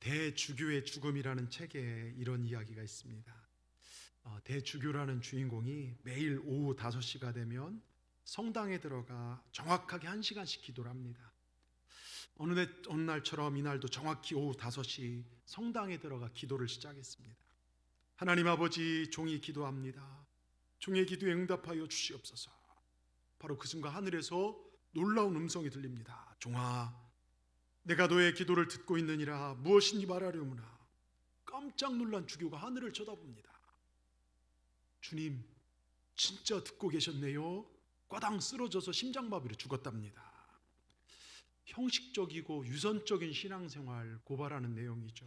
대주교의 죽음이라는 책에 이런 이야기가 있습니다. 대주교라는 주인공이 매일 오후 5시가 되면 성당에 들어가 정확하게 1시간씩 기도를 합니다. 어느 날처럼 이날도 정확히 오후 5시 성당에 들어가 기도를 시작했습니다. 하나님 아버지, 종이 기도합니다. 종의 기도에 응답하여 주시옵소서. 바로 그 순간 하늘에서 놀라운 음성이 들립니다. 종아, 내가 너의 기도를 듣고 있느니라. 무엇인지 말하려무나. 깜짝 놀란 주교가 하늘을 쳐다봅니다. 주님, 진짜 듣고 계셨네요. 꽈당 쓰러져서 심장마비로 죽었답니다. 형식적이고 유선적인 신앙생활 고발하는 내용이죠.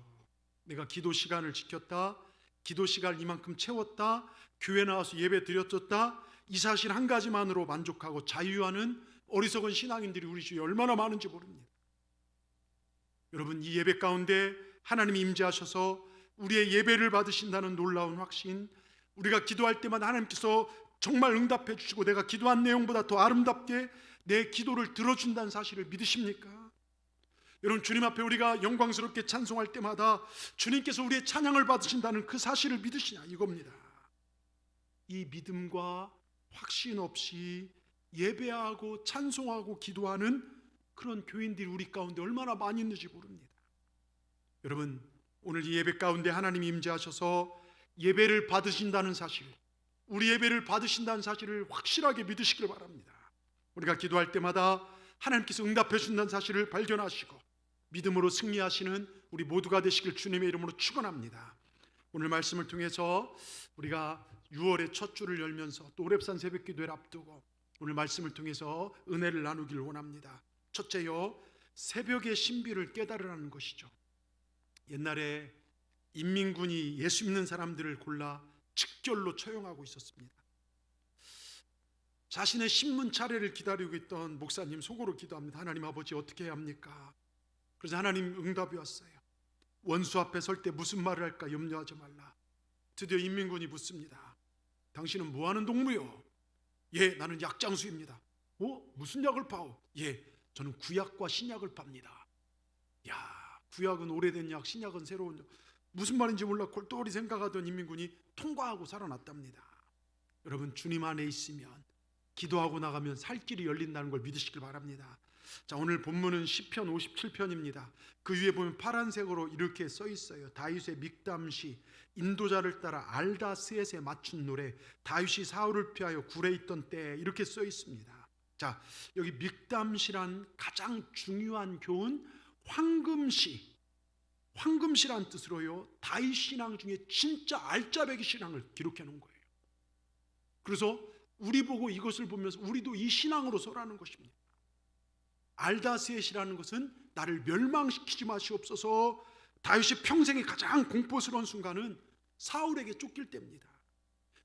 내가 기도 시간을 지켰다, 기도 시간을 이만큼 채웠다, 교회 나와서 예배 드렸었다, 이 사실 한 가지만으로 만족하고 자유하는 어리석은 신앙인들이 우리 주위에 얼마나 많은지 모릅니다. 여러분, 이 예배 가운데 하나님이 임재하셔서 우리의 예배를 받으신다는 놀라운 확신, 우리가 기도할 때마다 하나님께서 정말 응답해 주시고 내가 기도한 내용보다 더 아름답게 내 기도를 들어준다는 사실을 믿으십니까? 여러분, 주님 앞에 우리가 영광스럽게 찬송할 때마다 주님께서 우리의 찬양을 받으신다는 그 사실을 믿으시냐, 이겁니다. 이 믿음과 확신 없이 예배하고 찬송하고 기도하는 그런 교인들이 우리 가운데 얼마나 많이 있는지 모릅니다. 여러분, 오늘 이 예배 가운데 하나님이 임재하셔서 예배를 받으신다는 사실, 우리 예배를 받으신다는 사실을 확실하게 믿으시길 바랍니다. 우리가 기도할 때마다 하나님께서 응답해 준다는 사실을 발견하시고 믿음으로 승리하시는 우리 모두가 되시길 주님의 이름으로 축원합니다. 오늘 말씀을 통해서 우리가 6월의 첫 주를 열면서 또 오렙산 새벽기도회를 앞두고 오늘 말씀을 통해서 은혜를 나누기를 원합니다. 첫째요, 새벽의 신비를 깨달으라는 것이죠. 옛날에 인민군이 예수 믿는 사람들을 골라 직결로 처형하고 있었습니다. 자신의 신문 차례를 기다리고 있던 목사님 속으로 기도합니다. 하나님 아버지, 어떻게 해야 합니까? 그래서 하나님 응답이 왔어요. 원수 앞에 설 때 무슨 말을 할까 염려하지 말라. 드디어 인민군이 묻습니다. 당신은 뭐하는 동무요? 예, 나는 약장수입니다. 무슨 약을 파오? 예, 저는 구약과 신약을 팝니다. 야, 구약은 오래된 약, 신약은 새로운 약. 무슨 말인지 몰라 골똘히 생각하던 인민군이 통과하고 살아났답니다. 여러분, 주님 안에 있으면 기도하고 나가면 살 길이 열린다는 걸 믿으시길 바랍니다. 자, 오늘 본문은 시편 57편입니다. 그 위에 보면 파란색으로 이렇게 써 있어요. 다윗의 믹담시, 인도자를 따라 알다스엣에 맞춘 노래, 다윗이 사울을 피하여 굴에 있던 때에, 이렇게 써 있습니다. 자, 여기 믹담시란 가장 중요한 교훈, 황금시란 뜻으로요, 다윗 신앙 중에 진짜 알짜배기 신앙을 기록해 놓은 거예요. 그래서 우리 보고 이것을 보면서 우리도 이 신앙으로 서라는 것입니다. 알다스엣이라는 것은 나를 멸망시키지 마시옵소서. 다윗이 평생에 가장 공포스러운 순간은 사울에게 쫓길 때입니다.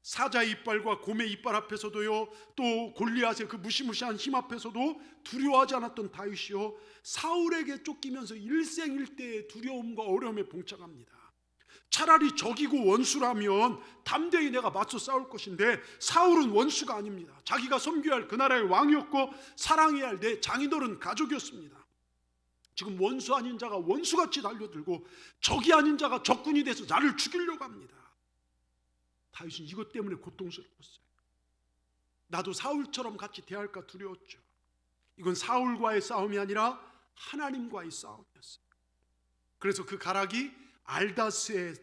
사자의 이빨과 곰의 이빨 앞에서도요, 또 골리앗의 그 무시무시한 힘 앞에서도 두려워하지 않았던 다윗이요, 사울에게 쫓기면서 일생일대의 두려움과 어려움에 봉착합니다. 차라리 적이고 원수라면 담대히 내가 맞서 싸울 것인데 사울은 원수가 아닙니다. 자기가 섬겨야 할 그 나라의 왕이었고 사랑해야 할 내 장인어른 가족이었습니다. 지금 원수 아닌 자가 원수같이 달려들고 적이 아닌 자가 적군이 돼서 나를 죽이려고 합니다. 다윗은 이것 때문에 고통스러웠어요. 나도 사울처럼 같이 대할까 두려웠죠. 이건 사울과의 싸움이 아니라 하나님과의 싸움이었어요. 그래서 그 가락이 알다스에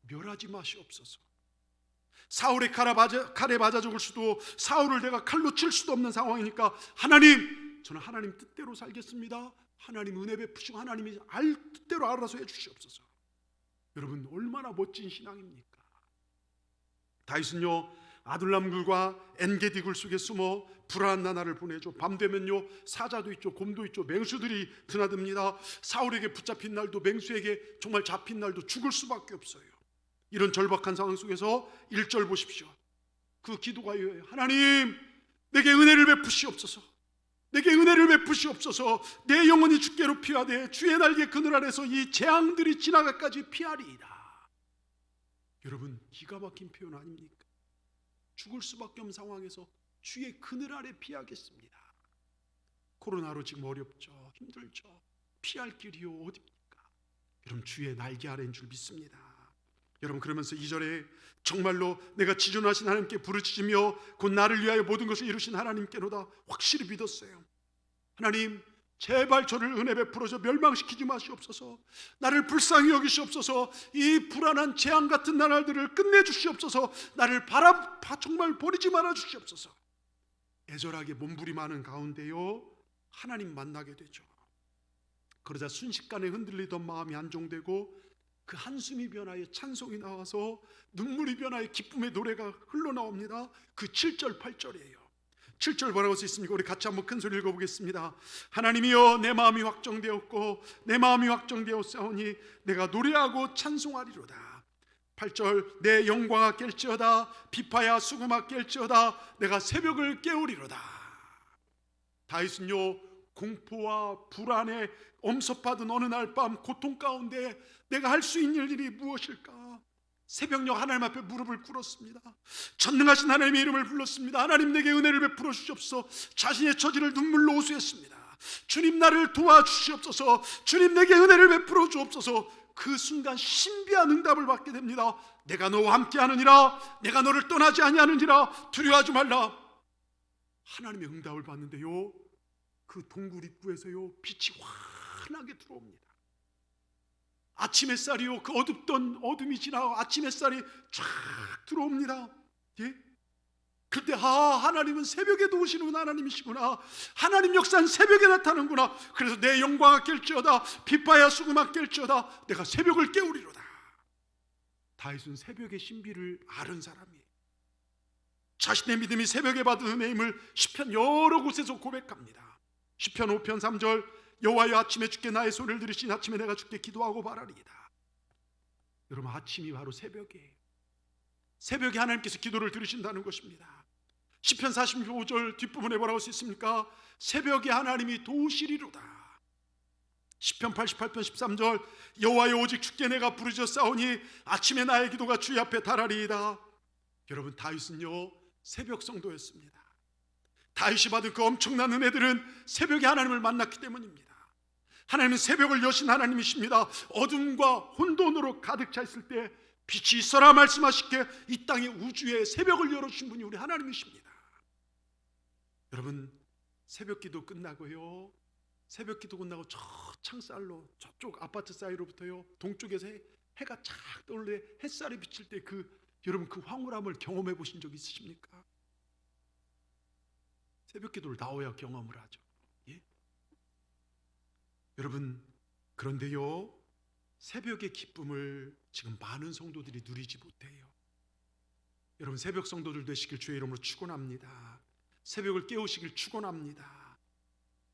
멸하지 마시옵소서. 사울의 칼에 맞아 죽을 수도, 사울을 내가 칼로 칠 수도 없는 상황이니까 하나님, 저는 하나님 뜻대로 살겠습니다. 하나님 은혜 베푸시고 하나님이 뜻대로 알아서 해주시옵소서. 여러분, 얼마나 멋진 신앙입니까? 다윗은요, 아둘람 굴과 엔게디 굴 속에 숨어 불안한 나날을 보내죠. 밤 되면요, 사자도 있죠, 곰도 있죠, 맹수들이 드나듭니다. 사울에게 붙잡힌 날도, 맹수에게 정말 잡힌 날도 죽을 수밖에 없어요. 이런 절박한 상황 속에서 1절 보십시오. 그 기도가 이거예요. 하나님, 내게 은혜를 베푸시옵소서. 내게 은혜를 베푸시옵소서. 내 영혼이 주께로 피하되 주의 날개 그늘 아래서 이 재앙들이 지나가까지 피하리이다. 여러분, 기가 막힌 표현 아닙니까? 죽을 수밖에 없는 상황에서 주의 그늘 아래 피하겠습니다. 코로나로 지금 어렵죠, 힘들죠. 피할 길이요 어디입니까? 여러분 주의 날개 아래인 줄 믿습니다. 여러분 그러면서 2절에 정말로 내가 지존하신 하나님께 부르짖으며 곧 나를 위하여 모든 것을 이루신 하나님께로다 확실히 믿었어요. 하나님 제발 저를 은혜 베풀어서 멸망시키지 마시옵소서. 나를 불쌍히 여기시옵소서. 이 불안한 재앙 같은 나날들을 끝내주시옵소서. 나를 정말 버리지 말아 주시옵소서. 애절하게 몸부림하는 가운데요 하나님 만나게 되죠. 그러자 순식간에 흔들리던 마음이 안정되고 그 한숨이 변하여 찬송이 나와서 눈물이 변하여 기쁨의 노래가 흘러나옵니다. 그 7절 8절이에요 7절 뭐라고 써 있습니까? 우리 같이 한번 큰 소리 읽어보겠습니다. 하나님이여 내 마음이 확정되었고 내 마음이 확정되었사오니 내가 노래하고 찬송하리로다. 8절 내 영광아 깰지어다 비파야 수금아 깰지어다 내가 새벽을 깨우리로다. 다윗은요 공포와 불안에 엄습받은 어느 날 밤 고통 가운데 내가 할 수 있는 일이 무엇일까? 새벽녘 하나님 앞에 무릎을 꿇었습니다. 전능하신 하나님의 이름을 불렀습니다. 하나님 내게 은혜를 베풀어 주시옵소서. 자신의 처지를 눈물로 호소했습니다. 주님 나를 도와주시옵소서. 주님 내게 은혜를 베풀어 주옵소서. 그 순간 신비한 응답을 받게 됩니다. 내가 너와 함께하느니라. 내가 너를 떠나지 아니하느니라. 두려워하지 말라. 하나님의 응답을 받는데요 그 동굴 입구에서요 빛이 환하게 들어옵니다. 아침 햇살이요 그 어둡던 어둠이 지나고 아침 햇살이 쫙 들어옵니다. 예? 그때 하나님은 새벽에도 오시는 하나님이시구나. 하나님 역사는 새벽에 나타나는구나. 그래서 내 영광아 깰지어다 비파야 수금아 깰지어다 내가 새벽을 깨우리로다. 다윗은 새벽의 신비를 아는 사람이에요. 자신의 믿음이 새벽에 받은 은혜임을 시편 여러 곳에서 고백합니다. 시편 5편 3절 여호와여 아침에 주께 나의 소리를 들으시니 아침에 내가 주께 기도하고 바라리이다. 여러분 아침이 바로 새벽이에요. 새벽에 하나님께서 기도를 들으신다는 것입니다. 시편 45절 뒷부분에 뭐라고 써 있습니까? 새벽에 하나님이 도우시리로다. 시편 88편 13절 여호와여 오직 주께 내가 부르짖었사오니 아침에 나의 기도가 주의 앞에 달하리이다. 여러분 다윗은요 새벽 성도였습니다. 다윗이 받은 그 엄청난 은혜들은 새벽에 하나님을 만났기 때문입니다. 하나님은 새벽을 여신 하나님이십니다. 어둠과 혼돈으로 가득 차 있을 때 빛이 있어라 말씀하시기에 이 땅의 우주에 새벽을 열어주신 분이 우리 하나님이십니다. 여러분 새벽 기도 끝나고요 새벽 기도 끝나고 저 창살로 저쪽 아파트 사이로부터요 동쪽에서 해가 착 떠올래 햇살이 비칠 때 여러분 그 황홀함을 경험해 보신 적 있으십니까? 새벽 기도를 나와야 경험을 하죠. 예? 여러분 그런데요 새벽의 기쁨을 지금 많은 성도들이 누리지 못해요. 여러분 새벽 성도들 되시길 주의 이름으로 축원합니다. 새벽을 깨우시길 축원합니다.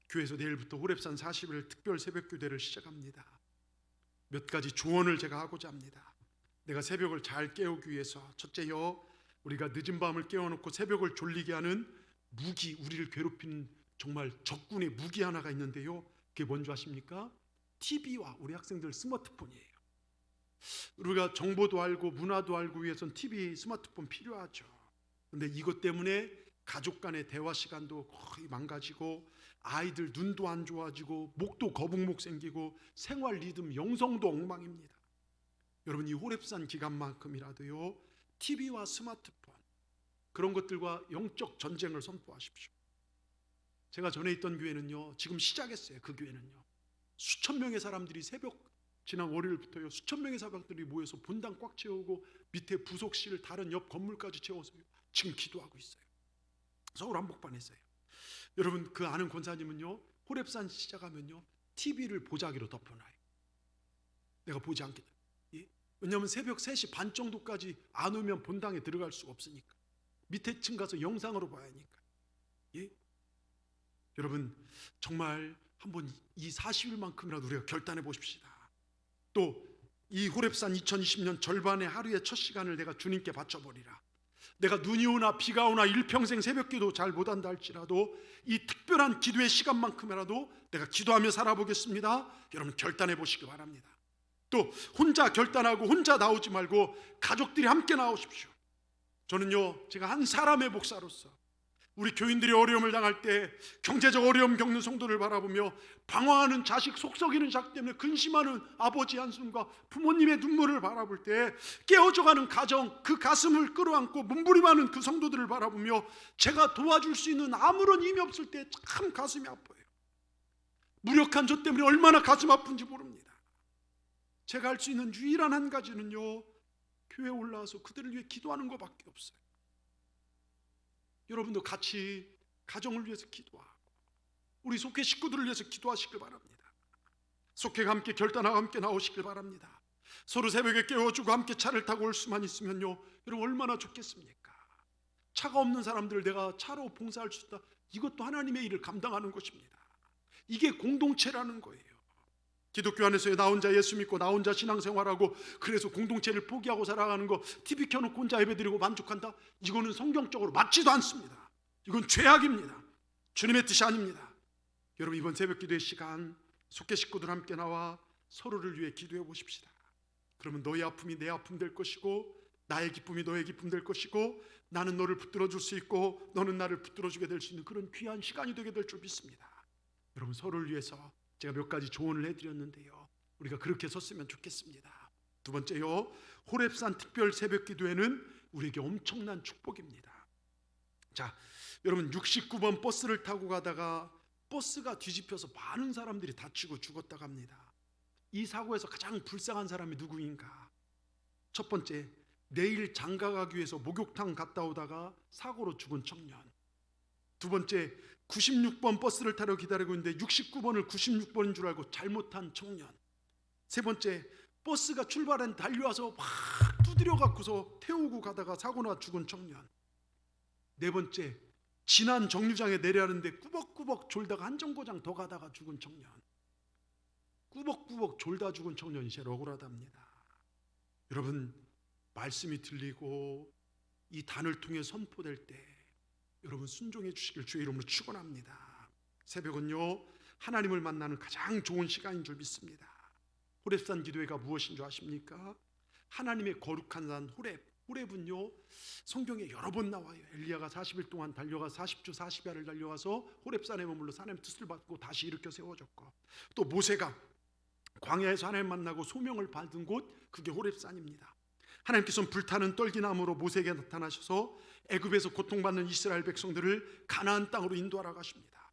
교회에서 내일부터 호렙산 40일 특별 새벽 교대를 시작합니다. 몇 가지 조언을 제가 하고자 합니다. 내가 새벽을 잘 깨우기 위해서 첫째요 우리가 늦은 밤을 깨워놓고 새벽을 졸리게 하는 무기, 우리를 괴롭히는 정말 적군의 무기 하나가 있는데요 그게 뭔지 아십니까? TV와 우리 학생들 스마트폰이에요. 우리가 정보도 알고 문화도 알고 위해서는 TV, 스마트폰 필요하죠. 그런데 이것 때문에 가족 간의 대화 시간도 거의 망가지고 아이들 눈도 안 좋아지고 목도 거북목 생기고 생활 리듬, 영성도 엉망입니다. 여러분 이 호렙산 기간만큼이라도요 TV와 스마트폰 그런 것들과 영적 전쟁을 선포하십시오. 제가 전에 있던 교회는요 지금 시작했어요. 그 교회는요 수천 명의 사람들이 지난 월요일부터요 수천 명의 사람들이 모여서 본당 꽉 채우고 밑에 부속실 다른 옆 건물까지 채워서 지금 기도하고 있어요. 서울 한복판에서요. 여러분 그 아는 권사님은요 호렙산 시작하면요 TV를 보자기로 덮어놔요. 내가 보지 않게. 예? 왜냐하면 새벽 3시 반 정도까지 안 오면 본당에 들어갈 수가 없으니까 밑에 층 가서 영상으로 봐야 하니까. 예? 여러분 정말 한번 이 40일만큼이라도 우리가 결단해 보십시다. 또 이 호렙산 2020년 절반의 하루의 첫 시간을 내가 주님께 바쳐버리라. 내가 눈이 오나 비가 오나 일평생 새벽기도 잘 못한다 할지라도 이 특별한 기도의 시간만큼이라도 내가 기도하며 살아보겠습니다. 여러분 결단해 보시기 바랍니다. 또 혼자 결단하고 혼자 나오지 말고 가족들이 함께 나오십시오. 저는요 제가 한 사람의 목사로서 우리 교인들이 어려움을 당할 때, 경제적 어려움 겪는 성도를 바라보며 방황하는 자식, 속썩이는 자식 때문에 근심하는 아버지 한숨과 부모님의 눈물을 바라볼 때, 깨어져가는 가정, 그 가슴을 끌어안고 몸부림하는 그 성도들을 바라보며 제가 도와줄 수 있는 아무런 힘이 없을 때 참 가슴이 아파요. 무력한 저 때문에 얼마나 가슴 아픈지 모릅니다. 제가 할 수 있는 유일한 한 가지는요, 교회에 올라와서 그들을 위해 기도하는 것밖에 없어요. 여러분도 같이 가정을 위해서 기도하고 우리 속회 식구들을 위해서 기도하시길 바랍니다. 속회가 함께 결단하고 함께 나오시길 바랍니다. 서로 새벽에 깨워주고 함께 차를 타고 올 수만 있으면요, 여러분 얼마나 좋겠습니까? 차가 없는 사람들을 내가 차로 봉사할 수 있다, 이것도 하나님의 일을 감당하는 것입니다. 이게 공동체라는 거예요. 기독교 안에서 나 혼자 예수 믿고 나 혼자 신앙생활하고 그래서 공동체를 포기하고 살아가는 거, TV 켜놓고 혼자 예배드리고 만족한다, 이거는 성경적으로 맞지도 않습니다. 이건 죄악입니다. 주님의 뜻이 아닙니다. 여러분, 이번 새벽 기도의 시간 속회 식구들 함께 나와 서로를 위해 기도해 보십시다. 그러면 너의 아픔이 내 아픔 될 것이고 나의 기쁨이 너의 기쁨 될 것이고 나는 너를 붙들어 줄 수 있고 너는 나를 붙들어 주게 될 수 있는 그런 귀한 시간이 되게 될 줄 믿습니다. 여러분, 서로를 위해서 제가 몇 가지 조언을 해드렸는데요, 우리가 그렇게 섰으면 좋겠습니다. 두 번째요, 호렙산 특별 새벽 기도회는 우리에게 엄청난 축복입니다. 자, 여러분, 69번 버스를 타고 가다가 버스가 뒤집혀서 많은 사람들이 다치고 죽었다고 합니다. 이 사고에서 가장 불쌍한 사람이 누구인가? 첫 번째, 내일 장가 가기 위해서 목욕탕 갔다 오다가 사고로 죽은 청년. 두 번째, 96번 버스를 타려 기다리고 있는데 69번을 96번인 줄 알고 잘못한 청년. 세 번째, 버스가 출발한 달려와서 막 두드려 갖고서 태우고 가다가 사고나 죽은 청년. 네 번째, 지난 정류장에 내려하는데 꾸벅꾸벅 졸다가 한 정거장 더 가다가 죽은 청년. 꾸벅꾸벅 졸다 죽은 청년이 제일 억울하답니다. 여러분, 말씀이 들리고 이 단을 통해 선포될 때 여러분 순종해 주시길 주의 이름으로 축원합니다. 새벽은요, 하나님을 만나는 가장 좋은 시간인 줄 믿습니다. 호렙산 기도회가 무엇인 줄 아십니까? 하나님의 거룩한 산 호렙은요, 성경에 여러 번 나와요. 엘리야가 40일 동안 달려가 40주 40야를 달려와서 호렙산에 머물러 하나님의 뜻을 받고 다시 일으켜 세워졌고, 또 모세가 광야에서 하나님 만나고 소명을 받은 곳, 그게 호렙산입니다. 하나님께서는 불타는 떨기나무로 모세에게 나타나셔서 애굽에서 고통받는 이스라엘 백성들을 가나안 땅으로 인도하러 가십니다.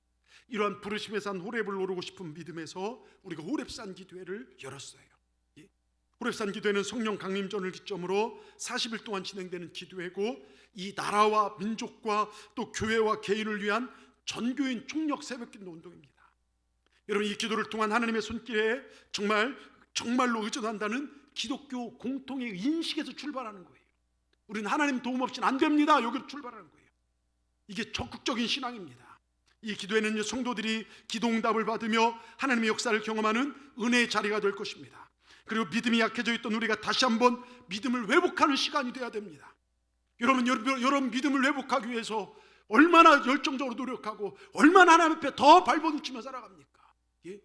이러한 부르심의 산 호렙을 오르고 싶은 믿음에서 우리가 호렙산 기도회를 열었어요. 호렙산 기도회는 성령 강림전을 기점으로 40일 동안 진행되는 기도회고, 이 나라와 민족과 또 교회와 개인을 위한 전교인 총력 새벽기도 운동입니다. 여러분, 이 기도를 통한 하나님의 손길에 정말로 의존한다는 기독교 공통의 인식에서 출발하는 거예요. 우리는 하나님 도움 없이는 안 됩니다. 여기로 출발하는 거예요. 이게 적극적인 신앙입니다. 이 기도회는 성도들이 기도응답을 받으며 하나님의 역사를 경험하는 은혜의 자리가 될 것입니다. 그리고 믿음이 약해져 있던 우리가 다시 한번 믿음을 회복하는 시간이 돼야 됩니다. 여러분 믿음을 회복하기 위해서 얼마나 열정적으로 노력하고 얼마나 하나님 앞에 더 발버둥치며 살아갑니까? 예?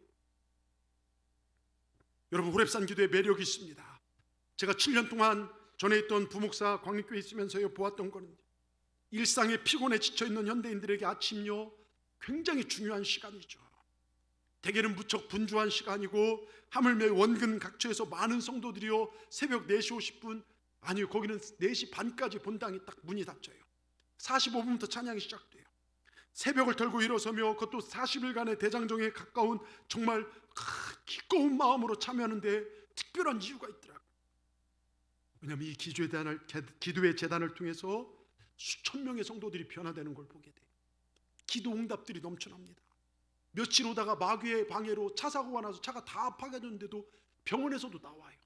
여러분, 호렙산 기도의 매력이 있습니다. 제가 7년 동안 전에 있던 부목사 광립교회에 있으면서 보았던 거는, 일상에 피곤해 지쳐있는 현대인들에게 아침요 굉장히 중요한 시간이죠. 대개는 무척 분주한 시간이고, 하물며 원근 각처에서 많은 성도들이요 새벽 4시 50분, 아니요 거기는 4시 반까지 본당이 딱 문이 닫혀요. 45분부터 찬양이 시작돼요. 새벽을 털고 일어서며 그것도 40일간의 대장정에 가까운 정말 기꺼운 마음으로 참여하는데 특별한 이유가 있더라고요. 왜냐하면 이 기도의 재단을 통해서 수천 명의 성도들이 변화되는 걸 보게 돼요. 기도 응답들이 넘쳐납니다. 며칠 오다가 마귀의 방해로 차 사고가 나서 차가 다 파괴됐는데도 병원에서도 나와요.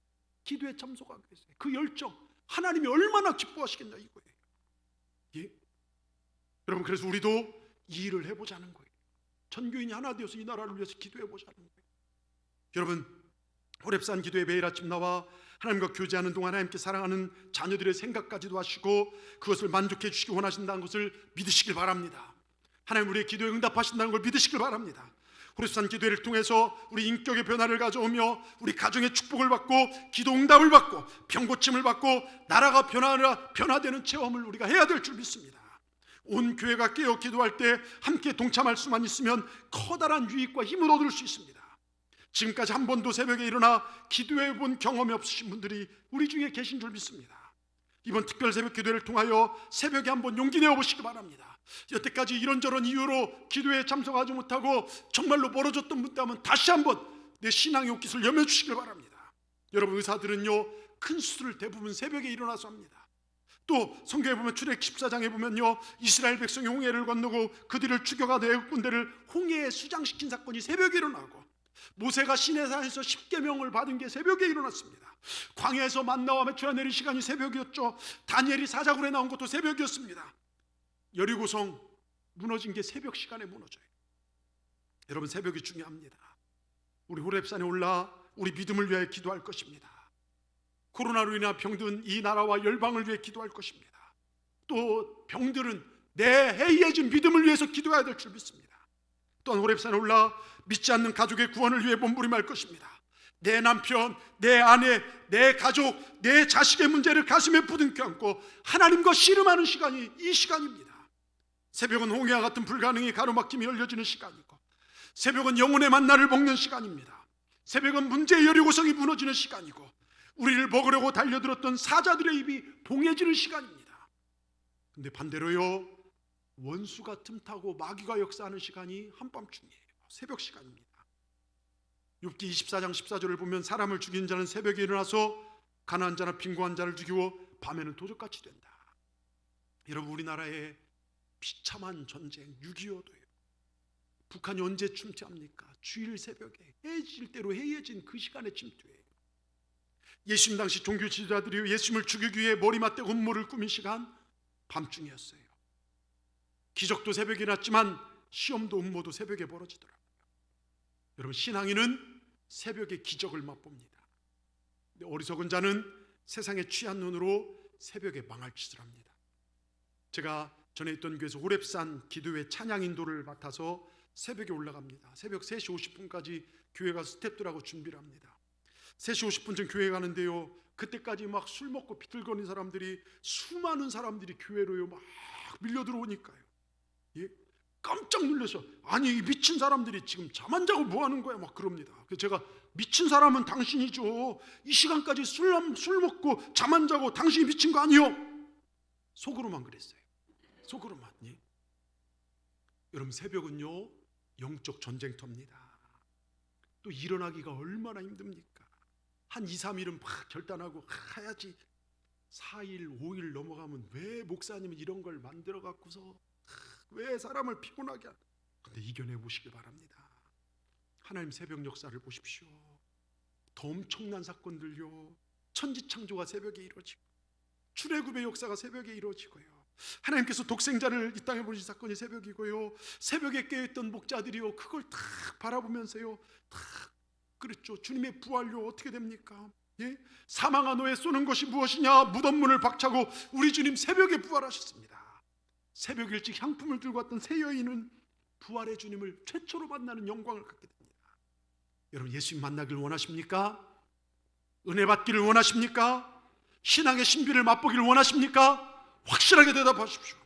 기도에 참석하기 위해서. 그 열정, 하나님이 얼마나 기뻐하시겠냐 이거예요. 예? 여러분, 그래서 우리도 이 일을 해보자는 거예요. 전교인이 하나 되어서 이 나라를 위해서 기도해보자는 거예요. 여러분, 호렙산 기도에 매일 아침 나와 하나님과 교제하는 동안 하나님께 사랑하는 자녀들의 생각까지도 하시고 그것을 만족해 주시기 원하신다는 것을 믿으시길 바랍니다. 하나님 우리의 기도에 응답하신다는 걸 믿으시길 바랍니다. 호렙산 기도회를 통해서 우리 인격의 변화를 가져오며 우리 가정의 축복을 받고 기도 응답을 받고 병고침을 받고 나라가 변화되는 체험을 우리가 해야 될 줄 믿습니다. 온 교회가 깨어 기도할 때 함께 동참할 수만 있으면 커다란 유익과 힘을 얻을 수 있습니다. 지금까지 한 번도 새벽에 일어나 기도해 본 경험이 없으신 분들이 우리 중에 계신 줄 믿습니다. 이번 특별 새벽 기도회를 통하여 새벽에 한번 용기 내어 보시기 바랍니다. 여태까지 이런저런 이유로 기도회에 참석하지 못하고 정말로 멀어졌던 분들은 다시 한번 내 신앙의 옷깃을 여며주시길 바랍니다. 여러분, 의사들은요 큰 수술을 대부분 새벽에 일어나서 합니다. 또 성경에 보면 출애굽 14장에 보면요, 이스라엘 백성이 홍해를 건너고 그들을 죽여가 애국 군대를 홍해에 수장시킨 사건이 새벽에 일어나고, 모세가 시내산에서 십계명을 받은 게 새벽에 일어났습니다. 광야에서 만나와 메추라 내린 시간이 새벽이었죠. 다니엘이 사자굴에 나온 것도 새벽이었습니다. 여리고성 무너진 게 새벽 시간에 무너져요. 여러분, 새벽이 중요합니다. 우리 호렙산에 올라 우리 믿음을 위하여 기도할 것입니다. 코로나로 인한 병든 이 나라와 열방을 위해 기도할 것입니다. 또 병들은 내 해이해진 믿음을 위해서 기도해야 될 줄 믿습니다. 또한 호렙산에 올라 믿지 않는 가족의 구원을 위해 몸부림할 것입니다. 내 남편, 내 아내, 내 가족, 내 자식의 문제를 가슴에 부둥켜 안고 하나님과 씨름하는 시간이 이 시간입니다. 새벽은 홍해와 같은 불가능이 가로막힘이 열려지는 시간이고, 새벽은 영혼의 만나를 먹는 시간입니다. 새벽은 문제의 여리고성이 무너지는 시간이고, 우리를 먹으려고 달려들었던 사자들의 입이 봉해지는 시간입니다. 근데 반대로요, 원수가 틈타고 마귀가 역사하는 시간이 한밤중이에요. 새벽 시간입니다. 욥기 24장 14절을 보면 사람을 죽인 자는 새벽에 일어나서 가난한 자나 빈곤한 자를 죽이고 밤에는 도적같이 된다. 여러분, 우리나라의 비참한 전쟁 6.25도요. 북한이 언제 침투합니까? 주일 새벽에 해질 대로 해예진 그 시간에 침투해요. 예수님 당시 종교 지도자들이 예수님을 죽이기 위해 머리 맞대고 음모를 꾸민 시간 밤중이었어요. 기적도 새벽에 났지만 시험도 음모도 새벽에 벌어지더라고요. 여러분, 신앙인은 새벽에 기적을 맛봅니다. 어리석은 자는 세상에 취한 눈으로 새벽에 망할 짓을 합니다. 제가 전에 있던 교회에서 호렙산 기도회 찬양 인도를 맡아서 새벽에 올라갑니다. 새벽 3시 50분까지 교회 가서 스태프들하고 준비를 합니다. 3시 50분쯤 교회 가는데요, 그때까지 막 술 먹고 비틀거리는 사람들이, 수많은 사람들이 교회로요 막 밀려 들어오니까요, 예? 깜짝 놀라서, 아니 이 미친 사람들이 지금 잠 안 자고 뭐 하는 거야 막 그럽니다. 그래서 제가, 미친 사람은 당신이죠. 이 시간까지 술 먹고 잠 안 자고 당신이 미친 거 아니요? 속으로만 그랬어요. 속으로만. 예? 여러분, 새벽은요 영적 전쟁터입니다. 또 일어나기가 얼마나 힘듭니까? 한 2, 3일은 막 결단하고 해야지. 4일, 5일 넘어가면 왜 목사님은 이런 걸 만들어 갖고서 왜 사람을 피곤하게 하나? 근데 이겨내 보시길 바랍니다. 하나님 새벽 역사를 보십시오. 더 엄청난 사건들요, 천지창조가 새벽에 이루어지고, 출애굽의 역사가 새벽에 이루어지고요, 하나님께서 독생자를 이 땅에 보내신 사건이 새벽이고요, 새벽에 깨어있던 목자들이요 그걸 다 바라보면서요 다 그랬죠. 주님의 부활요 어떻게 됩니까? 예? 사망한 후에 쏘는 것이 무엇이냐? 무덤문을 박차고 우리 주님 새벽에 부활하셨습니다. 새벽 일찍 향품을 들고 왔던 새 여인은 부활의 주님을 최초로 만나는 영광을 갖게 됩니다. 여러분, 예수님 만나길 원하십니까? 은혜 받기를 원하십니까? 신앙의 신비를 맛보기를 원하십니까? 확실하게 대답하십시오.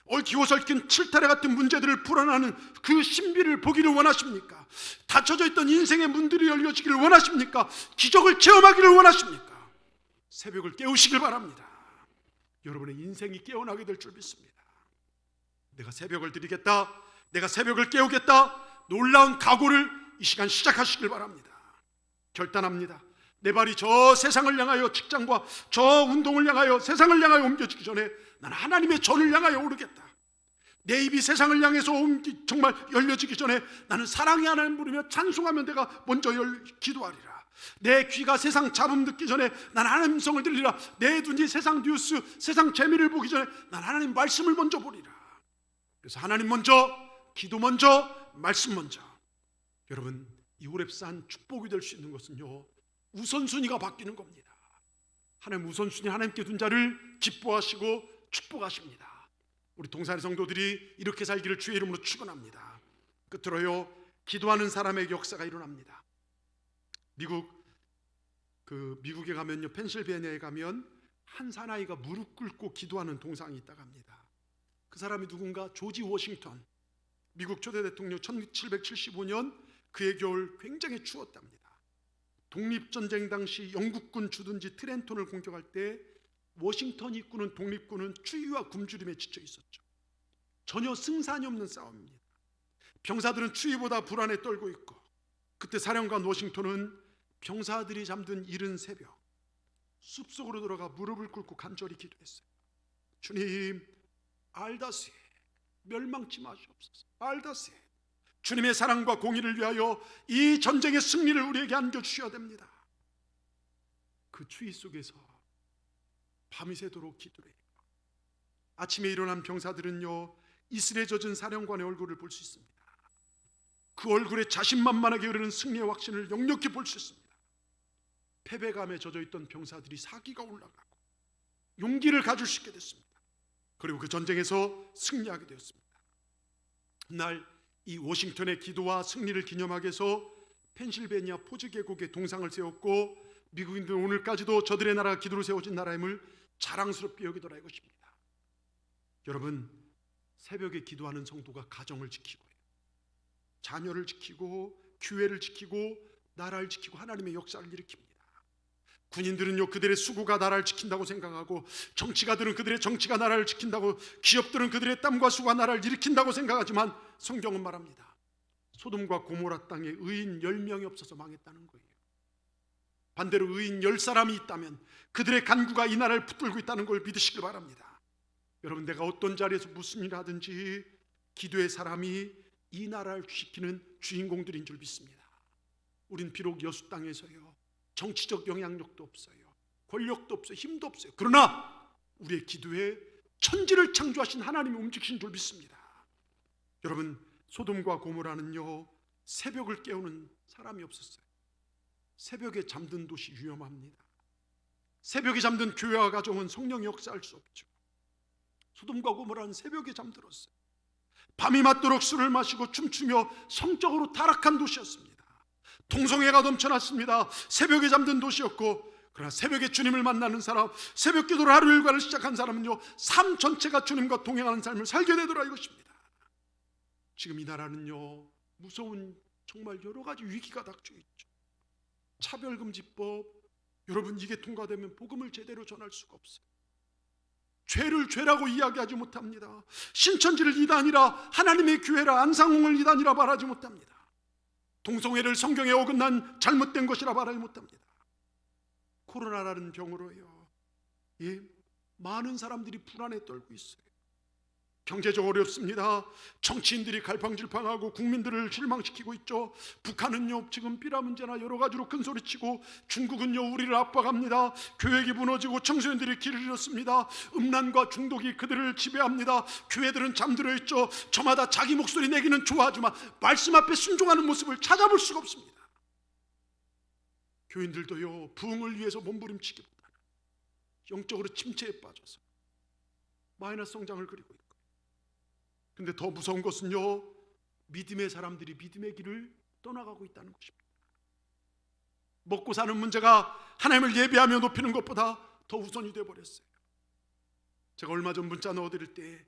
얽히고 얽힌 칠타래 같은 문제들을 풀어나는 그 신비를 보기를 원하십니까? 닫혀져 있던 인생의 문들이 열려지기를 원하십니까? 기적을 체험하기를 원하십니까? 새벽을 깨우시길 바랍니다. 여러분의 인생이 깨어나게 될 줄 믿습니다. 내가 새벽을 드리겠다, 내가 새벽을 깨우겠다, 놀라운 각오를 이 시간 시작하시길 바랍니다. 결단합니다. 내 발이 저 세상을 향하여, 직장과 저 운동을 향하여, 세상을 향하여 옮겨지기 전에 나는 하나님의 전을 향하여 오르겠다. 내 입이 세상을 향해서 정말 열려지기 전에 나는 사랑의 하나님 부르며 찬송하며 내가 먼저 기도하리라. 내 귀가 세상 잡음 듣기 전에 난 하나님 음성을 들리라. 내 눈이 세상 뉴스, 세상 재미를 보기 전에 난 하나님 말씀을 먼저 보리라. 그래서 하나님 먼저, 기도 먼저, 말씀 먼저. 여러분, 이 호렙산 축복이 될 수 있는 것은요, 우선순위가 바뀌는 겁니다. 하나님 우선순위, 하나님께 둔 자를 기뻐하시고 축복하십니다. 우리 동산의 성도들이 이렇게 살기를 주의 이름으로 축원합니다. 끝으로요, 기도하는 사람의 역사가 일어납니다. 미국에 가면요, 펜실베니아에 가면 한 사나이가 무릎 꿇고 기도하는 동상이 있다고 합니다. 그 사람이 누군가? 조지 워싱턴, 미국 초대 대통령. 1775년 그의 겨울 굉장히 추웠답니다. 독립전쟁 당시 영국군 주둔지 트렌톤을 공격할 때 워싱턴이 이끄는 독립군은 추위와 굶주림에 지쳐 있었죠. 전혀 승산이 없는 싸움입니다. 병사들은 추위보다 불안에 떨고 있고, 그때 사령관 워싱턴은 병사들이 잠든 이른 새벽 숲속으로 들어가 무릎을 꿇고 간절히 기도했어요. 주님, 알다세, 멸망치 마시옵소서. 알다세, 주님의 사랑과 공의를 위하여 이 전쟁의 승리를 우리에게 안겨주셔야 됩니다. 그 추위 속에서 밤이 새도록 기도를 해요. 아침에 일어난 병사들은요, 이슬에 젖은 사령관의 얼굴을 볼 수 있습니다. 그 얼굴에 자신만만하게 흐르는 승리의 확신을 역력히 볼 수 있습니다. 패배감에 젖어있던 병사들이 사기가 올라가고 용기를 가질 수 있게 됐습니다. 그리고 그 전쟁에서 승리하게 되었습니다. 날 이 워싱턴의 기도와 승리를 기념하기 위해서 펜실베니아 포즈 계곡에 동상을 세웠고, 미국인들은 오늘까지도 저들의 나라가 기도로 세워진 나라임을 자랑스럽게 여기더라 이것입니다. 여러분, 새벽에 기도하는 성도가 가정을 지키고 자녀를 지키고 교회를 지키고 나라를 지키고 하나님의 역사를 일으킵니다. 군인들은요, 그들의 수고가 나라를 지킨다고 생각하고, 정치가들은 그들의 정치가 나라를 지킨다고, 기업들은 그들의 땀과 수고가 나라를 일으킨다고 생각하지만 성경은 말합니다. 소돔과 고모라 땅에 의인 10명이 없어서 망했다는 거예요. 반대로 의인 10사람이 있다면 그들의 간구가 이 나라를 붙들고 있다는 걸 믿으시길 바랍니다. 여러분, 내가 어떤 자리에서 무슨 일을 하든지 기도의 사람이 이 나라를 지키는 주인공들인 줄 믿습니다. 우린 비록 여수 땅에서요, 정치적 영향력도 없어요, 권력도 없어요, 힘도 없어요. 그러나 우리의 기도에 천지를 창조하신 하나님이 움직이신 줄 믿습니다. 여러분, 소돔과 고모라는요, 새벽을 깨우는 사람이 없었어요. 새벽에 잠든 도시 위험합니다. 새벽에 잠든 교회와 가정은 성령의 역사할 수 없죠. 소돔과 고모라는 새벽에 잠들었어요. 밤이 맞도록 술을 마시고 춤추며 성적으로 타락한 도시였습니다. 동성애가 넘쳐났습니다. 새벽에 잠든 도시였고, 그러나 새벽에 주님을 만나는 사람, 새벽 기도로 하루 일과를 시작한 사람은요, 삶 전체가 주님과 동행하는 삶을 살게 되더라 이것입니다. 지금 이 나라는요, 무서운 정말 여러 가지 위기가 닥쳐 있죠. 차별금지법, 여러분, 이게 통과되면 복음을 제대로 전할 수가 없어요. 죄를 죄라고 이야기하지 못합니다. 신천지를 이단이라, 하나님의 교회라, 안상홍을 이단이라 말하지 못합니다. 동성애를 성경에 어긋난 잘못된 것이라 말하지 못합니다. 코로나라는 병으로요, 많은 사람들이 불안에 떨고 있어요. 경제적 어렵습니다. 정치인들이 갈팡질팡하고 국민들을 실망시키고 있죠. 북한은요, 지금 비라 문제나 여러 가지로 큰소리치고, 중국은요, 우리를 압박합니다. 교역이 무너지고 청소년들이 길을 잃었습니다. 음란과 중독이 그들을 지배합니다. 교회들은 잠들어 있죠. 저마다 자기 목소리 내기는 좋아하지만 말씀 앞에 순종하는 모습을 찾아볼 수가 없습니다. 교인들도요, 부흥을 위해서 몸부림치기보다는 영적으로 침체에 빠져서 마이너스 성장을 그리고 있고, 근데 더 무서운 것은요, 믿음의 사람들이 믿음의 길을 떠나가고 있다는 것입니다. 먹고 사는 문제가 하나님을 예배하며 높이는 것보다 더 우선이 되어버렸어요. 제가 얼마 전 문자 넣어드릴 때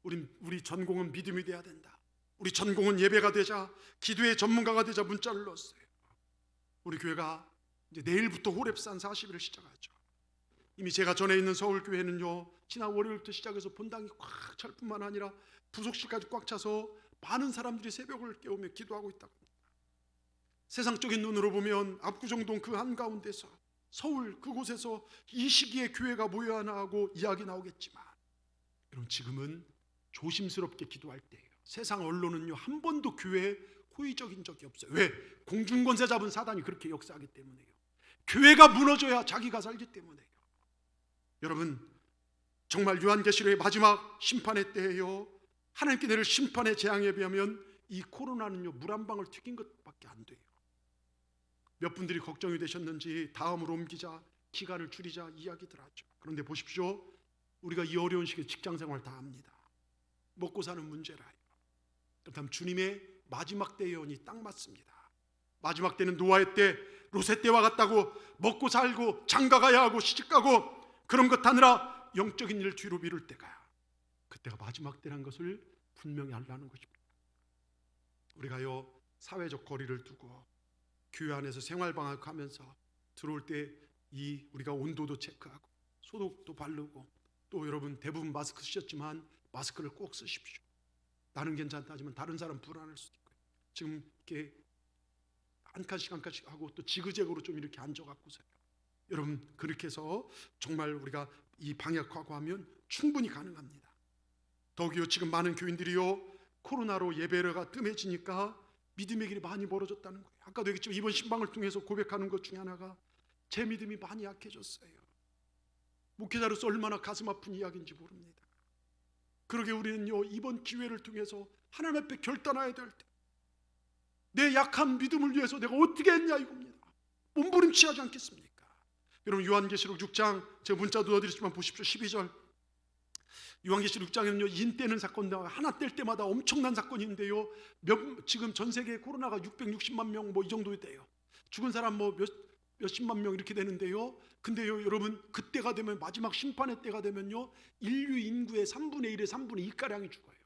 우리 전공은 믿음이 돼야 된다, 우리 전공은 예배가 되자, 기도의 전문가가 되자 문자를 넣었어요. 우리 교회가 이제 내일부터 호렙산 40일을 시작하죠. 이미 제가 전에 있는 서울교회는요, 지난 월요일부터 시작해서 본당이 꽉 찰 뿐만 아니라 부속실까지 꽉 차서 많은 사람들이 새벽을 깨우며 기도하고 있다고 합니다. 세상적인 눈으로 보면 압구정동 그 한가운데서, 서울 그곳에서 이 시기에 교회가 모여야 하나 하고 이야기 나오겠지만, 여러분, 지금은 조심스럽게 기도할 때예요. 세상 언론은요, 한 번도 교회에 호의적인 적이 없어요. 왜? 공중권세 잡은 사단이 그렇게 역사하기 때문에요. 교회가 무너져야 자기가 살기 때문에요. 여러분, 정말 요한계시록의 마지막 심판의 때에요, 하나님께 내릴 심판의 재앙에 비하면 이 코로나는요, 물 한 방울 튀긴 것밖에 안 돼요. 몇 분들이 걱정이 되셨는지 다음으로 옮기자, 기간을 줄이자 이야기들 하죠. 그런데 보십시오, 우리가 이 어려운 시기에 직장생활 다 합니다. 먹고 사는 문제라요. 그렇다면 주님의 마지막 때 예언이 딱 맞습니다. 마지막 때는 노아의 때, 롯의 때와 같다고, 먹고 살고 장가가야 하고 시집가고 그런 것 하느라 영적인 일을 뒤로 미룰 때가 그때가 마지막 때라는 것을 분명히 알라는 것입니다. 우리가요 사회적 거리를 두고 교회 안에서 생활방학하면서 들어올 때 우리가 온도도 체크하고 소독도 바르고, 또 여러분 대부분 마스크 쓰셨지만 마스크를 꼭 쓰십시오. 나는 괜찮다지만 다른 사람 불안할 수도 있고요. 지금 이렇게 한 칸씩 한 칸씩 하고 또 지그재그로 좀 이렇게 앉아갖고서요. 여러분 그렇게 해서 정말 우리가 이 방역하고 하면 충분히 가능합니다. 더욱이요 지금 많은 교인들이요 코로나로 예배가 뜸해지니까 믿음의 길이 많이 멀어졌다는 거예요. 아까도 얘기했지만 이번 신방을 통해서 고백하는 것 중에 하나가 제 믿음이 많이 약해졌어요. 목회자로서 얼마나 가슴 아픈 이야기인지 모릅니다. 그러게 우리는요 이번 기회를 통해서 하나님 앞에 결단해야 될 때 내 약한 믿음을 위해서 내가 어떻게 했냐 이겁니다. 몸부림치하지 않겠습니까? 여러분 요한계시록 6장 제가 문자도 넣어드렸지만 보십시오. 12절 요한계시록 6장에는요 인떼는 사건 하나 뗄 때마다 엄청난 사건이 있는데요 지금 전 세계 코로나가 660만 명 뭐 이 정도 돼요. 죽은 사람 뭐 몇십만 명 이렇게 되는데요. 근데요 여러분 그때가 되면 마지막 심판의 때가 되면요 인류 인구의 3분의 1에 3분의 2가량이 죽어요.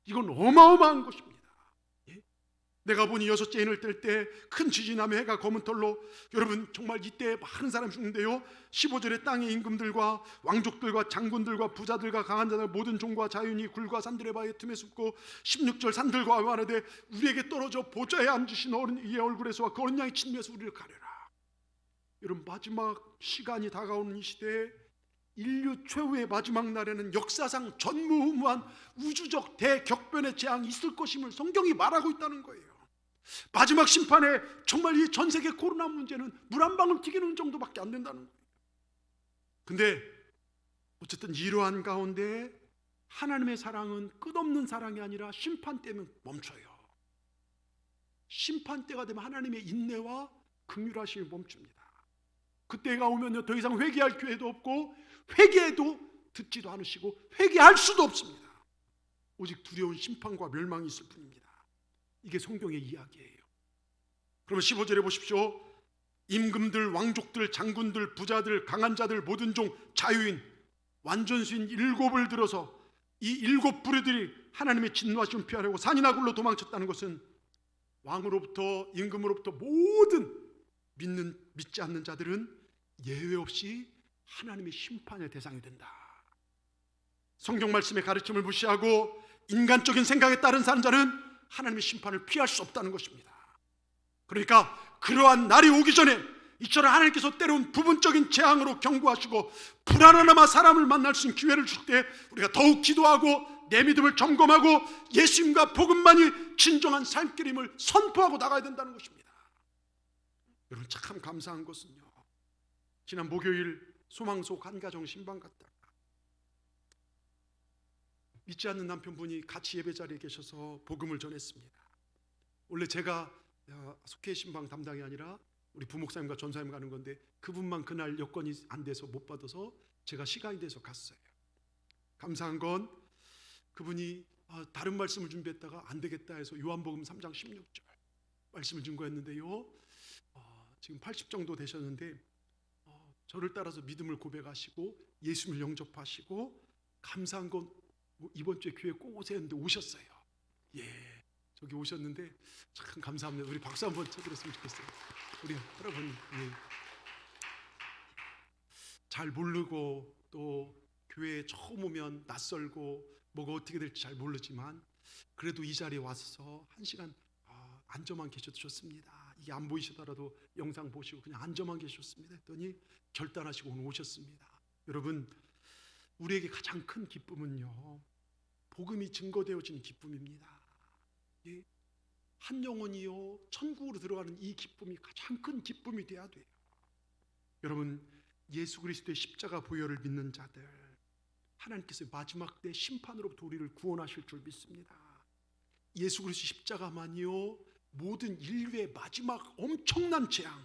이건 어마어마한 것입니다. 예? 내가 보니 6째 인을 뗄 때 큰 지진이 나며 해가 검은 털로, 여러분 정말 이때 많은 사람이 죽는데요 15절에 땅의 임금들과 왕족들과 장군들과 부자들과 강한 자들 모든 종과 자유인이 굴과 산들의 바위에 틈에 숨고, 16절 산들과 말하되 우리에게 떨어져 보좌에 앉으신 어린 이의 얼굴에서와 그 어린 양의 친미에서 우리를 가려라. 여러분 마지막 시간이 다가오는 이 시대에 인류 최후의 마지막 날에는 역사상 전무후무한 우주적 대격변의 재앙이 있을 것임을 성경이 말하고 있다는 거예요. 마지막 심판에 정말 이 전 세계 코로나 문제는 물 한 방울 튀기는 정도밖에 안 된다는 거예요. 근데 어쨌든 이러한 가운데 하나님의 사랑은 끝없는 사랑이 아니라 심판 때면 멈춰요. 심판 때가 되면 하나님의 인내와 긍휼하심이 멈춥니다. 그때가 오면요 더 이상 회개할 기회도 없고 회개해도 듣지도 않으시고 회개할 수도 없습니다. 오직 두려운 심판과 멸망이 있을 뿐입니다. 이게 성경의 이야기예요. 그러면 15절에 보십시오. 임금들, 왕족들, 장군들, 부자들, 강한 자들, 모든 종, 자유인, 완전수인 7을 들어서 이 7 부류들이 하나님의 진노하심을 피하려고 산이나 굴로 도망쳤다는 것은 왕으로부터 임금으로부터 모든 믿지 않는 자들은 예외 없이 하나님의 심판의 대상이 된다. 성경 말씀의 가르침을 무시하고 인간적인 생각에 따른 사는 자는 하나님의 심판을 피할 수 없다는 것입니다. 그러니까 그러한 날이 오기 전에 이처럼 하나님께서 때로는 부분적인 재앙으로 경고하시고 불안하나마 사람을 만날 수 있는 기회를 줄 때 우리가 더욱 기도하고 내 믿음을 점검하고 예수님과 복음만이 진정한 삶길임을 선포하고 나가야 된다는 것입니다. 여러분 참 감사한 것은요, 지난 목요일 소망소 간가정 신방 갔다가 믿지 않는 남편분이 같이 예배 자리에 계셔서 복음을 전했습니다. 원래 제가 속회 신방 담당이 아니라 우리 부목사님과 전사님 가는 건데 그분만 그날 여건이 안 돼서 못 받아서 제가 시간이 돼서 갔어요. 감사한 건 그분이 다른 말씀을 준비했다가 안 되겠다 해서 요한복음 3장 16절 말씀을 준거했는데요, 지금 80 정도 되셨는데 저를 따라서 믿음을 고백하시고 예수님을 영접하시고, 감사한 건 이번 주에 교회 꼭 오세요 했는데 오셨어요. 예, 저기 오셨는데 참 감사합니다. 우리 박수 한번 쳐드렸으면 좋겠어요. 우리 여러분, 예. 잘 모르고 또 교회에 처음 오면 낯설고 뭐가 어떻게 될지 잘 모르지만 그래도 이 자리에 와서 1시간 앉아만 계셔도 좋습니다. 이게 안 보이시더라도 영상 보시고 그냥 앉아만 계셨습니다 했더니 결단하시고 오늘 오셨습니다. 여러분, 우리에게 가장 큰 기쁨은요, 복음이 증거되어지는 기쁨입니다. 예? 한 영혼이요 천국으로 들어가는 이 기쁨이 가장 큰 기쁨이 돼야 돼요. 여러분, 예수 그리스도의 십자가 보혈을 믿는 자들, 하나님께서 마지막 때 심판으로부터 우리를 구원하실 줄 믿습니다. 예수 그리스도 십자가만이요 모든 인류의 마지막 엄청난 재앙,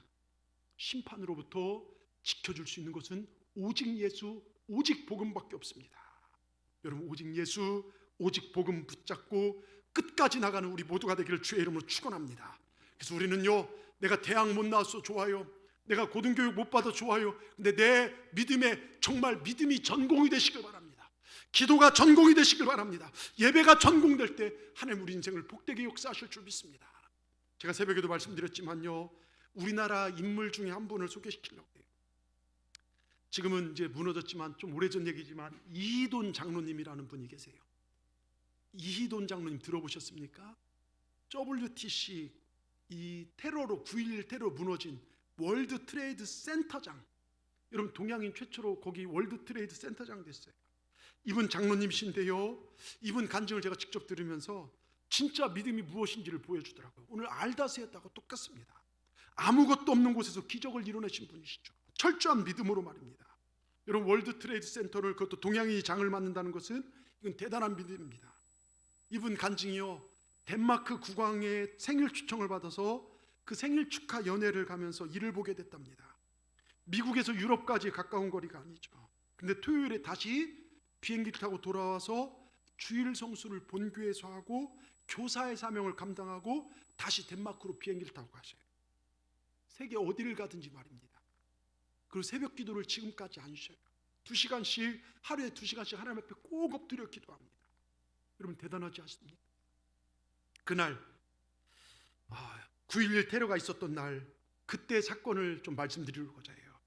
심판으로부터 지켜줄 수 있는 것은 오직 예수, 오직 복음밖에 없습니다. 여러분, 오직 예수, 오직 복음 붙잡고 끝까지 나가는 우리 모두가 되기를 주의 이름으로 축원합니다. 그래서 우리는요, 내가 대학 못 나와서 좋아요, 내가 고등교육 못 받아 좋아요, 근데 내 믿음에 정말 믿음이 전공이 되시길 바랍니다. 기도가 전공이 되시길 바랍니다. 예배가 전공될 때 하나님 우리 인생을 복되게 역사하실 줄 믿습니다. 제가 새벽에도 말씀드렸지만요, 우리나라 인물 중에 한 분을 소개시키려고 해요. 지금은 이제 무너졌지만 좀 오래전 얘기지만 이희돈 장로님이라는 분이 계세요. 이희돈 장로님 들어보셨습니까? WTC 이 테러로 9.11 테러 무너진 월드 트레이드 센터장, 여러분 동양인 최초로 거기 월드 트레이드 센터장 됐어요. 이분 장로님이신데요, 이분 간증을 제가 직접 들으면서 진짜 믿음이 무엇인지를 보여주더라고요. 오늘 알다스였다고 똑같습니다. 아무것도 없는 곳에서 기적을 이뤄내신 분이시죠. 철저한 믿음으로 말입니다. 여러분 월드 트레이드 센터를, 그것도 동양인이 장을 맡는다는 것은 이건 대단한 믿음입니다. 이분 간증이요, 덴마크 국왕의 생일 초청을 받아서 그 생일 축하 연회를 가면서 일을 보게 됐답니다. 미국에서 유럽까지 가까운 거리가 아니죠. 근데 토요일에 다시 비행기를 타고 돌아와서 주일 성수를 본교에서 하고 교사의 사명을 감당하고 다시 덴마크로 비행기를 타고 가셔요. 세계 어디를 가든지 말입니다. 그리고 새벽 기도를 지금까지 안 쉬어요. 2시간씩, 하루에 2시간씩 하나님 앞에 꼭 엎드려 기도합니다. 여러분 대단하지 않습니까? 그날 9.11 테러가 있었던 날, 그때 사건을 좀 말씀드리고자 해요.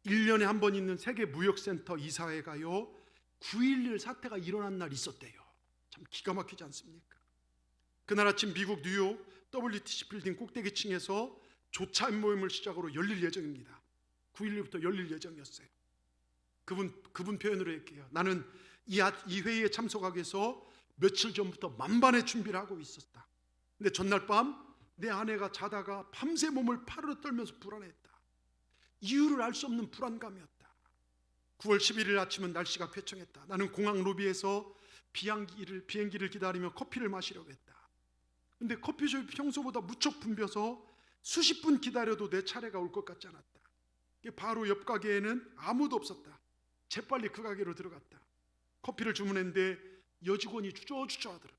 1년에 한 번 있는 세계 무역센터 이사회가요, 9.11 사태가 일어난 날 있었대요. 참 기가 막히지 않습니까? 그날 아침 미국 뉴욕 WTC 빌딩 꼭대기층에서 조차 모임을 시작으로 열릴 예정입니다. 9.11부터 열릴 예정이었어요. 그분 표현으로 할게요. 나는 이 회의에 참석하기 위해서 며칠 전부터 만반의 준비를 하고 있었다. 근데 전날 밤 내 아내가 자다가 밤새 몸을 파르르 떨면서 불안했다. 이유를 알 수 없는 불안감이었다. 9월 11일 아침은 날씨가 쾌청했다. 나는 공항 로비에서 비행기를 기다리며 커피를 마시려고 했다. 근데 커피숍이 평소보다 무척 붐벼서 수십 분 기다려도 내 차례가 올 것 같지 않았다. 바로 옆 가게에는 아무도 없었다. 재빨리 그 가게로 들어갔다. 커피를 주문했는데 여직원이 주저주저 하더라.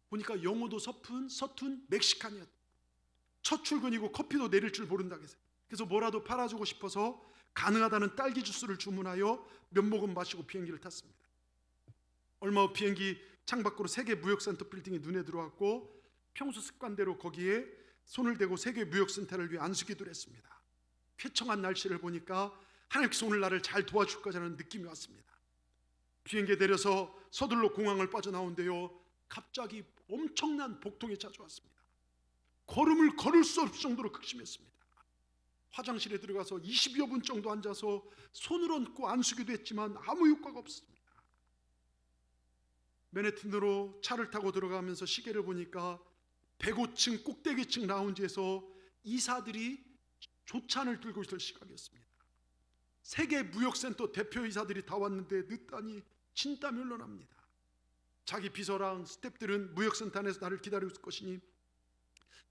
보니까 영어도 서툰 멕시칸이었다. 첫 출근이고 커피도 내릴 줄 모른다고 해서, 그래서 뭐라도 팔아주고 싶어서 가능하다는 딸기 주스를 주문하여 몇 모금 마시고 비행기를 탔습니다. 얼마 후 비행기 창밖으로 세계 무역센터 빌딩이 눈에 들어왔고 평소 습관대로 거기에 손을 대고 세계 무역센터를 위해 안수기도를 했습니다. 쾌청한 날씨를 보니까 하나님께서 오늘 나를 잘 도와줄 거라는 느낌이 왔습니다. 비행기에 내려서 서둘러 공항을 빠져나오는데요, 갑자기 엄청난 복통이 찾아왔습니다. 걸음을 걸을 수 없을 정도로 극심했습니다. 화장실에 들어가서 20여 분 정도 앉아서 손을 얹고 안수기도 했지만 아무 효과가 없습니다. 맨해튼으로 차를 타고 들어가면서 시계를 보니까 105층 꼭대기층 라운지에서 이사들이 조찬을 들고 있을 시각이었습니다. 세계 무역센터 대표이사들이 다 왔는데 늦다니 진땀이 흘러납니다. 자기 비서랑 스태프들은 무역센터 안에서 나를 기다리고 있을 것이니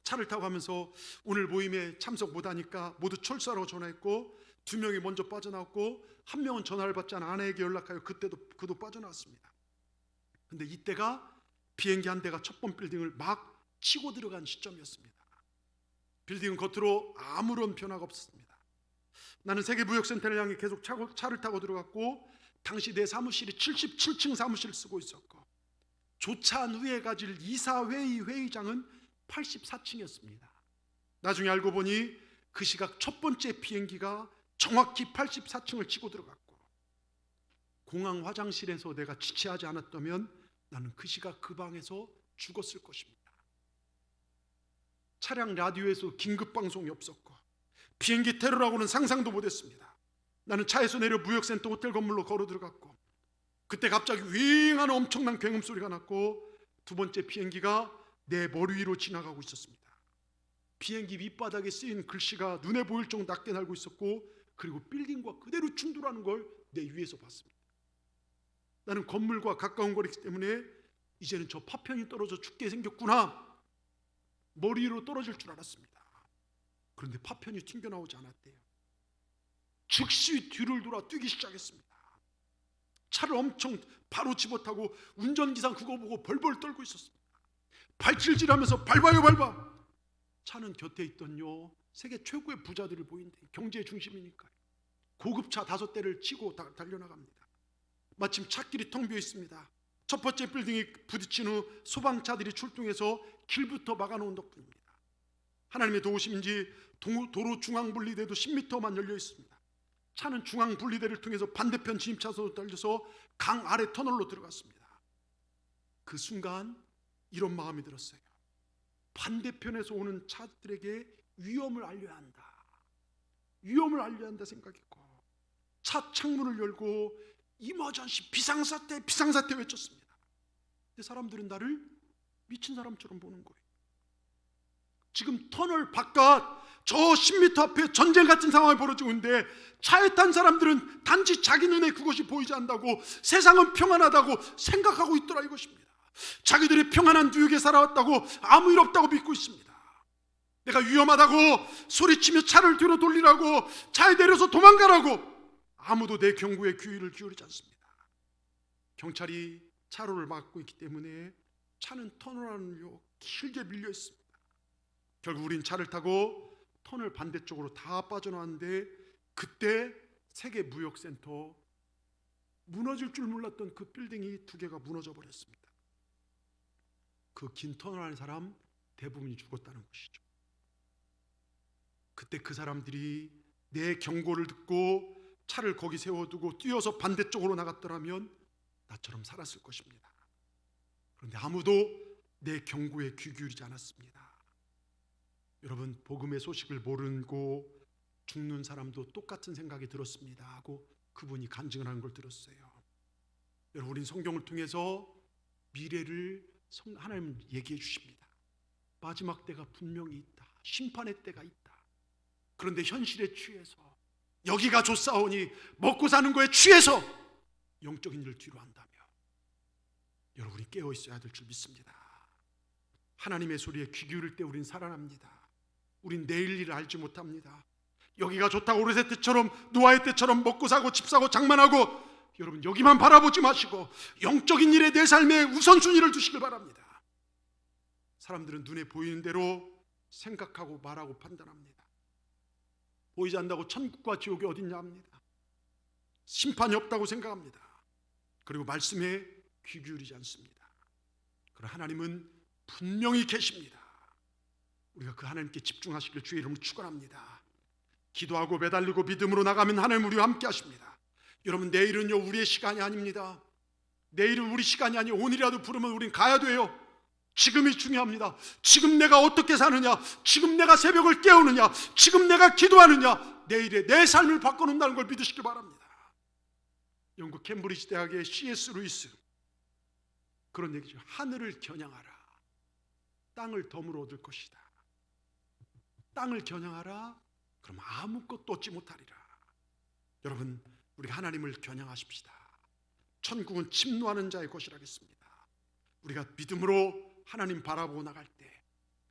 차를 타고 가면서 오늘 모임에 참석 못하니까 모두 철수하라고 전화했고 2명이 먼저 빠져나왔고 1명은 전화를 받지 않아 아내에게 연락하여 그도 빠져나왔습니다. 근데 이때가 비행기 한 대가 첫 번 빌딩을 막 치고 들어간 시점이었습니다. 빌딩은 겉으로 아무런 변화가 없었습니다. 나는 세계무역센터를 향해 계속 차를 타고 들어갔고 당시 내 사무실이 77층 사무실을 쓰고 있었고 조차한 후에 가질 이사회의 회의장은 84층이었습니다. 나중에 알고 보니 그 시각 첫 번째 비행기가 정확히 84층을 치고 들어갔고 공항 화장실에서 내가 지체하지 않았다면 나는 그 시각 그 방에서 죽었을 것입니다. 차량 라디오에서 긴급방송이 없었고 비행기 테러라고는 상상도 못했습니다. 나는 차에서 내려 무역센터 호텔 건물로 걸어 들어갔고 그때 갑자기 윙하는 엄청난 굉음 소리가 났고 두 번째 비행기가 내 머리 위로 지나가고 있었습니다. 비행기 밑바닥에 쓰인 글씨가 눈에 보일 정도 낮게 날고 있었고 그리고 빌딩과 그대로 충돌하는 걸 내 위에서 봤습니다. 나는 건물과 가까운 거리이기 때문에 이제는 저 파편이 떨어져 죽게 생겼구나, 머리 위로 떨어질 줄 알았습니다. 그런데 파편이 튕겨나오지 않았대요. 즉시 뒤를 돌아 뛰기 시작했습니다. 차를 엄청 바로 집어타고 운전기사는 그거 보고 벌벌 떨고 있었습니다. 발질질하면서 밟아요 밟아. 차는 곁에 있던요 세계 최고의 부자들을 보인대. 경제 중심이니까요. 고급차 5대를 치고 달려나갑니다. 마침 찻길이 텅 비어 있습니다. 첫 번째 빌딩이 부딪힌 후 소방차들이 출동해서 길부터 막아놓은 덕분입니다. 하나님의 도우심인지 도로 중앙 분리대도 10m만 열려 있습니다. 차는 중앙 분리대를 통해서 반대편 진입차선으로 달려서 강 아래 터널로 들어갔습니다. 그 순간 이런 마음이 들었어요. 반대편에서 오는 차들에게 위험을 알려야 한다. 위험을 알려야 한다 생각했고, 차 창문을 열고 이머전시 비상사태 외쳤습니다. 근데 사람들은 나를 미친 사람처럼 보는 거예요. 지금 터널 바깥 저 10m 앞에 전쟁 같은 상황이 벌어지고 있는데 차에 탄 사람들은 단지 자기 눈에 그것이 보이지 않는다고 세상은 평안하다고 생각하고 있더라 이것입니다. 자기들이 평안한 뉴욕에 살아왔다고 아무 일 없다고 믿고 있습니다. 내가 위험하다고 소리치며 차를 뒤로 돌리라고 차에 내려서 도망가라고 아무도 내 경고에 귀를 기울이지 않습니다. 경찰이 차로를 막고 있기 때문에 차는 터널 안으로 길게 밀려 있습니다. 결국 우린 차를 타고 터널 반대쪽으로 다 빠져나왔는데 그때 세계무역센터 무너질 줄 몰랐던 그 빌딩이 2개가 무너져 버렸습니다. 그 긴 터널 안에 사람 대부분이 죽었다는 것이죠. 그때 그 사람들이 내 경고를 듣고 차를 거기 세워두고 뛰어서 반대쪽으로 나갔더라면 나처럼 살았을 것입니다. 그런데 아무도 내 경고에 귀 기울이지 않았습니다. 여러분, 복음의 소식을 모르고 죽는 사람도 똑같은 생각이 들었습니다 하고 그분이 간증을 하는 걸 들었어요. 여러분, 우린 성경을 통해서 미래를 하나님은 얘기해 주십니다. 마지막 때가 분명히 있다. 심판의 때가 있다. 그런데 현실에 취해서 여기가 좋사오니 먹고 사는 거에 취해서 영적인 일을 뒤로 한다며 여러분이 깨어 있어야 될 줄 믿습니다. 하나님의 소리에 귀 기울일 때 우린 살아납니다. 우린 내일 일을 알지 못합니다. 여기가 좋다고 오르세 때처럼 노아의 때처럼 먹고 사고 집 사고 장만하고 여러분 여기만 바라보지 마시고 영적인 일에 내 삶에 우선순위를 두시길 바랍니다. 사람들은 눈에 보이는 대로 생각하고 말하고 판단합니다. 보이지 않는다고 천국과 지옥이 어딨냐 합니다. 심판이 없다고 생각합니다. 그리고 말씀에 귀 기울이지 않습니다. 그러나 하나님은 분명히 계십니다. 우리가 그 하나님께 집중하시길 주의 이름으로 축원합니다. 기도하고 매달리고 믿음으로 나가면 하나님 우리와 함께 하십니다. 여러분, 내일은요 우리의 시간이 아닙니다. 내일은 우리 시간이 아니에요. 오늘이라도 부르면 우린 가야 돼요. 지금이 중요합니다. 지금 내가 어떻게 사느냐, 지금 내가 새벽을 깨우느냐, 지금 내가 기도하느냐, 내일의 내 삶을 바꿔놓는다는 걸 믿으시길 바랍니다. 영국 캠브리지 대학의 C.S. 루이스 그런 얘기죠. 하늘을 겨냥하라. 땅을 덤으로 얻을 것이다. 땅을 겨냥하라. 그럼 아무것도 얻지 못하리라. 여러분, 우리가 하나님을 겨냥하십시다. 천국은 침노하는 자의 것이라겠습니다. 우리가 믿음으로 하나님 바라보고 나갈 때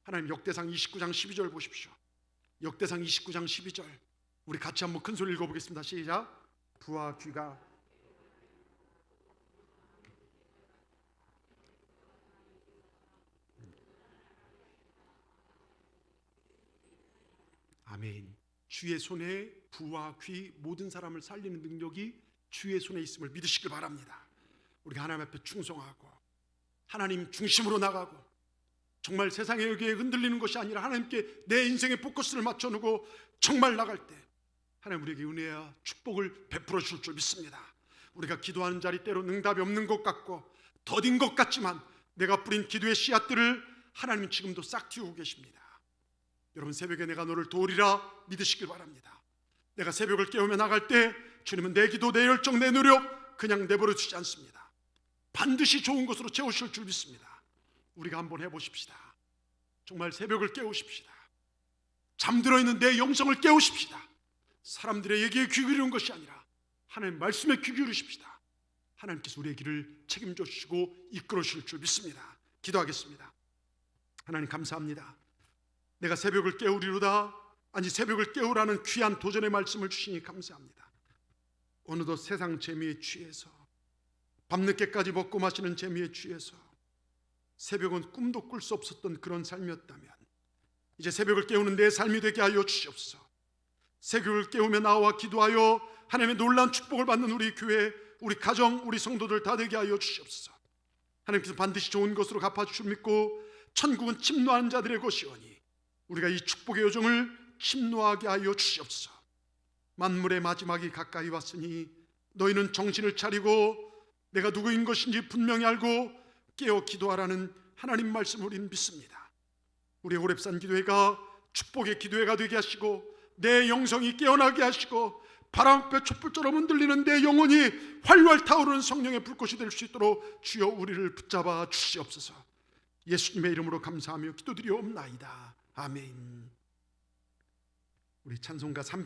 하나님 역대상 29장 12절 보십시오. 역대상 29장 12절 우리 같이 한번 큰 소리 읽어보겠습니다. 시작. 부와 귀가 아멘. 주의 손에 부와 귀 모든 사람을 살리는 능력이 주의 손에 있음을 믿으시길 바랍니다. 우리가 하나님 앞에 충성하고 하나님 중심으로 나가고 정말 세상의 여기에 흔들리는 것이 아니라 하나님께 내 인생의 포커스를 맞춰놓고 정말 나갈 때 하나님 우리에게 은혜와 축복을 베풀어 줄 줄 믿습니다. 우리가 기도하는 자리 때로 응답이 없는 것 같고 더딘 것 같지만 내가 뿌린 기도의 씨앗들을 하나님은 지금도 싹 틔우고 계십니다. 여러분, 새벽에 내가 너를 도우리라 믿으시길 바랍니다. 내가 새벽을 깨우며 나갈 때 주님은 내 기도, 내 열정, 내 노력 그냥 내버려 두지 않습니다. 반드시 좋은 것으로 채우실 줄 믿습니다. 우리가 한번 해보십시다. 정말 새벽을 깨우십시다. 잠들어 있는 내 영성을 깨우십시다. 사람들의 얘기에 귀 기울이는 것이 아니라 하나님 말씀에 귀 기울이십시다. 하나님께서 우리의 길을 책임져 주시고 이끌어 주실 줄 믿습니다. 기도하겠습니다. 하나님 감사합니다. 내가 새벽을 깨우리로다, 아니 새벽을 깨우라는 귀한 도전의 말씀을 주시니 감사합니다. 어느덧 세상 재미에 취해서 밤늦게까지 먹고 마시는 재미에 취해서 새벽은 꿈도 꿀 수 없었던 그런 삶이었다면 이제 새벽을 깨우는 내 삶이 되게 하여 주시옵소서. 새벽을 깨우며 나와 기도하여 하나님의 놀라운 축복을 받는 우리 교회 우리 가정, 우리 성도들 다 되게 하여 주시옵소서. 하나님께서 반드시 좋은 것으로 갚아주실 믿고 천국은 침노하는 자들의 것이오니 우리가 이 축복의 여정을 침노하게 하여 주시옵소서. 만물의 마지막이 가까이 왔으니 너희는 정신을 차리고 내가 누구인 것인지 분명히 알고 깨어 기도하라는 하나님 말씀을 우리는 믿습니다. 우리 호렙산 기도회가 축복의 기도회가 되게 하시고 내 영성이 깨어나게 하시고 바람앞에 촛불처럼 흔들리는 내 영혼이 활활 타오르는 성령의 불꽃이 될 수 있도록 주여 우리를 붙잡아 주시옵소서. 예수님의 이름으로 감사하며 기도드리옵나이다. 아멘. 우리 찬송가 3